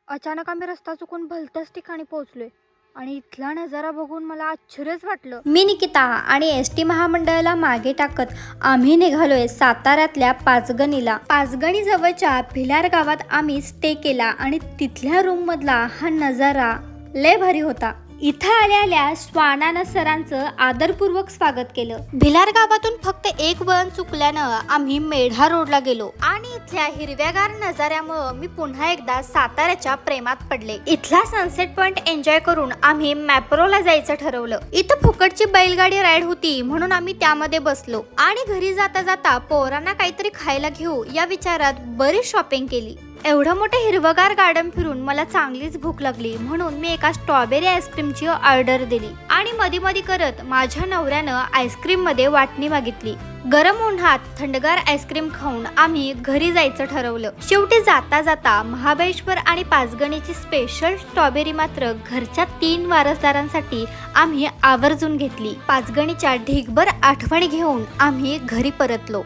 अचानक आम्ही रस्ता चुकून भलत्याच ठिकाणी पोहोचलोय आणि इथला नजारा बघून मला आश्चर्यच वाटलं. मी निकिता आणि एस टी महामंडळाला मागे टाकत आम्ही निघालोय साताऱ्यातल्या पाचगणीला. पाचगणी जवळच्या भिलार गावात आम्ही स्टे केला आणि तिथल्या रूम मधला हा नजारा लय भारी होता. इथं आल्या स्वानानं सरांचं आदरपूर्वक स्वागत केलं. भिलार गावातून फक्त एक वळण चुकल्यानं आम्ही मेढा रोडला गेलो आणि इथल्या हिरव्यागार नजाऱ्यामुळं मी पुन्हा एकदा साताऱ्याच्या प्रेमात पडले. इथला सनसेट पॉइंट एन्जॉय करून आम्ही मॅप्रोला जायचं ठरवलं. इथं फुकटची बैलगाडी राईड होती म्हणून आम्ही त्यामध्ये बसलो आणि घरी जाता जाता पोरांना काहीतरी खायला घेऊ या विचारात बरीच शॉपिंग केली. एवढं मोठं हिरवगार गार्डन फिरून मला चांगलीच भूक लागली म्हणून मी एका स्ट्रॉबेरी आईस्क्रीमची ऑर्डर दिली आणि मधी मधी करत माझ्या नवऱ्यानं आईस्क्रीम मध्ये वाटणी मागितली. गरम उन्हात थंडगार आईस्क्रीम खाऊन आम्ही घरी जायचं ठरवलं. शेवटी जाता जाता महाबळेश्वर आणि पाचगणीची स्पेशल स्ट्रॉबेरी मात्र घरच्या 3 वारसदारांसाठी आम्ही आवर्जून घेतली. पाचगणीच्या ढीगभर आठवणी घेऊन आम्ही घरी परतलो.